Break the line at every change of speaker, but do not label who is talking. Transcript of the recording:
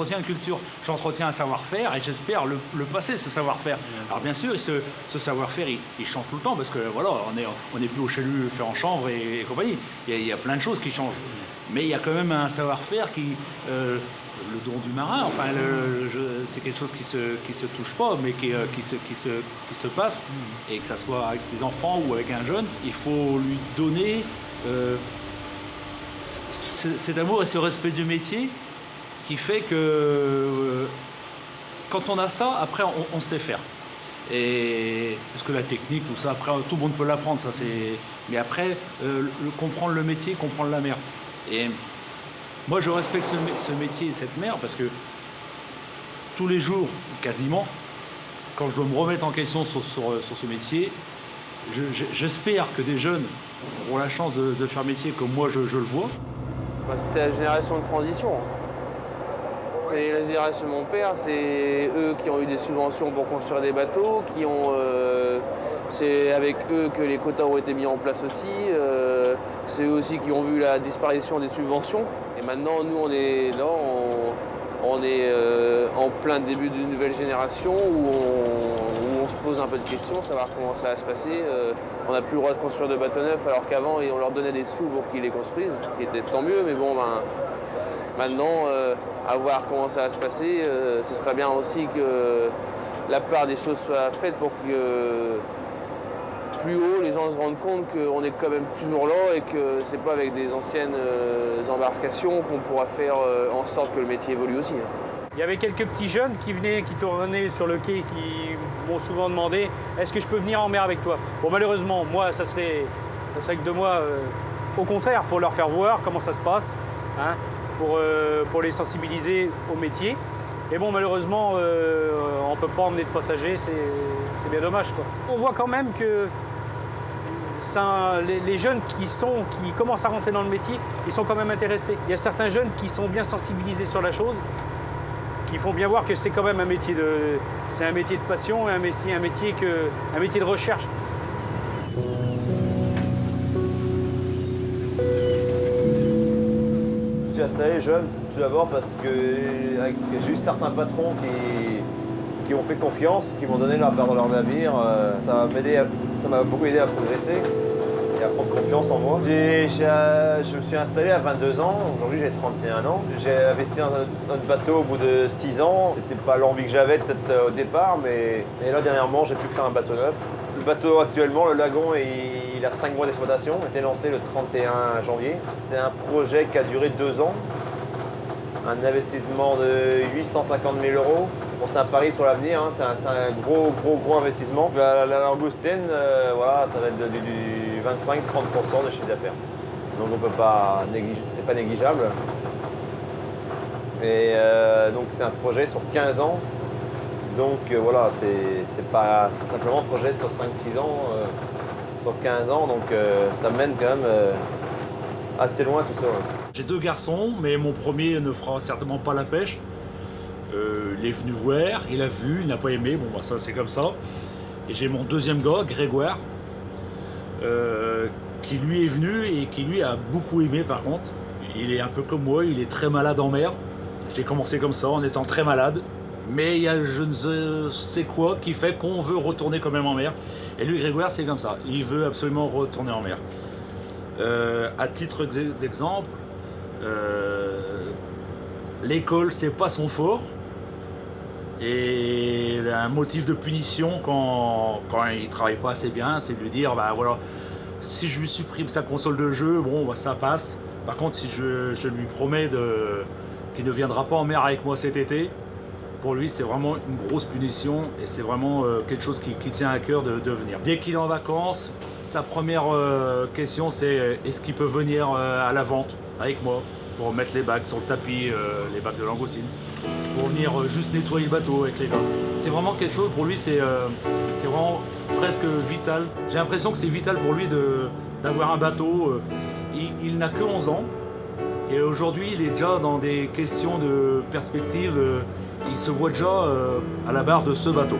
j'entretiens une culture, j'entretiens un savoir-faire et j'espère le passer, ce savoir-faire. Alors bien sûr, ce savoir-faire, il change tout le temps parce que voilà, on n'est plus au chalut fait en chanvre et compagnie. Il y a plein de choses qui changent. Mais il y a quand même un savoir-faire qui... le don du marin, enfin, c'est quelque chose qui se touche pas, mais qui se passe. Et que ça soit avec ses enfants ou avec un jeune, il faut lui donner cet amour et ce respect du métier qui fait que quand on a ça, après on sait faire. Et parce que la technique, tout ça, après tout le monde peut l'apprendre, ça c'est. Mais après, comprendre le métier, comprendre la mer. Et moi, je respecte ce métier et cette mer parce que tous les jours, quasiment, quand je dois me remettre en question sur ce métier, j'espère que des jeunes auront la chance de faire métier comme moi je le vois.
C'était la génération de transition. C'est la génération de mon père, c'est eux qui ont eu des subventions pour construire des bateaux, c'est avec eux que les quotas ont été mis en place aussi, c'est eux aussi qui ont vu la disparition des subventions. Et maintenant, nous, on est là, on est en plein début d'une nouvelle génération où on se pose un peu de questions, savoir comment ça va se passer. On n'a plus le droit de construire de bateaux neufs alors qu'avant, on leur donnait des sous pour qu'ils les construisent, qui était tant mieux, mais bon, maintenant, à voir comment ça va se passer, ce serait bien aussi que la part des choses soit faite pour que plus haut, les gens se rendent compte qu'on est quand même toujours là et que c'est pas avec des anciennes embarcations qu'on pourra faire en sorte que le métier évolue aussi.
Il y avait quelques petits jeunes qui tournaient sur le quai, qui m'ont souvent demandé « Est-ce que je peux venir en mer avec toi ?» Bon, malheureusement, moi, ça serait que de moi, au contraire, pour leur faire voir comment ça se passe, hein, pour les sensibiliser au métier. Et bon, malheureusement, on ne peut pas emmener de passagers, c'est bien dommage, quoi. On voit quand même que les jeunes qui commencent à rentrer dans le métier, ils sont quand même intéressés. Il y a certains jeunes qui sont bien sensibilisés sur la chose, qui font bien voir que c'est quand même un métier de passion et un métier de recherche.
Je suis installé jeune, tout d'abord parce que j'ai eu certains patrons qui m'ont fait confiance, qui m'ont donné leur part dans leur navire. Ça m'a beaucoup aidé à progresser et à prendre confiance en moi. Je me suis installé à 22 ans, aujourd'hui j'ai 31 ans. J'ai investi dans notre bateau au bout de 6 ans. C'était pas l'envie que j'avais peut-être au départ, mais et là dernièrement j'ai pu faire un bateau neuf. Le bateau actuellement, le Lagon, il a 5 mois d'exploitation, a été lancé le 31 janvier. C'est un projet qui a duré 2 ans. Un investissement de 850 000 €. Bon, c'est un pari sur l'avenir, hein. C'est un gros investissement. La langoustine, voilà, ça va être du 25-30% de chiffre d'affaires. Donc on peut pas négliger, c'est pas négligeable. Et donc c'est un projet sur 15 ans. Donc voilà, c'est pas simplement un projet sur 5-6 ans, sur 15 ans, donc ça mène quand même assez loin tout ça. Ouais.
J'ai 2 garçons, mais mon premier ne fera certainement pas la pêche. Il est venu voir, il a vu, il n'a pas aimé, bon bah ça c'est comme ça. Et j'ai mon deuxième gars, Grégoire, qui lui est venu et qui lui a beaucoup aimé par contre. Il est un peu comme moi, il est très malade en mer. J'ai commencé comme ça en étant très malade. Mais il y a je ne sais quoi qui fait qu'on veut retourner quand même en mer. Et lui, Grégoire, c'est comme ça. Il veut absolument retourner en mer. À titre d'exemple, l'école, c'est pas son fort. Et un motif de punition quand il travaille pas assez bien, c'est de lui dire, bah voilà, si je lui supprime sa console de jeu, bon, bah, ça passe. Par contre, si je lui promets qu'il ne viendra pas en mer avec moi cet été, pour lui, c'est vraiment une grosse punition et c'est vraiment quelque chose qui tient à cœur de venir. Dès qu'il est en vacances, sa première question, c'est est-ce qu'il peut venir à la vente avec moi pour mettre les bacs sur le tapis, les bacs de langoustine, pour venir juste nettoyer le bateau avec les gars. C'est vraiment quelque chose, pour lui, c'est vraiment presque vital. J'ai l'impression que c'est vital pour lui d'avoir un bateau. Il n'a que 11 ans et aujourd'hui, il est déjà dans des questions de perspective. Il se voit déjà à la barre de ce bateau.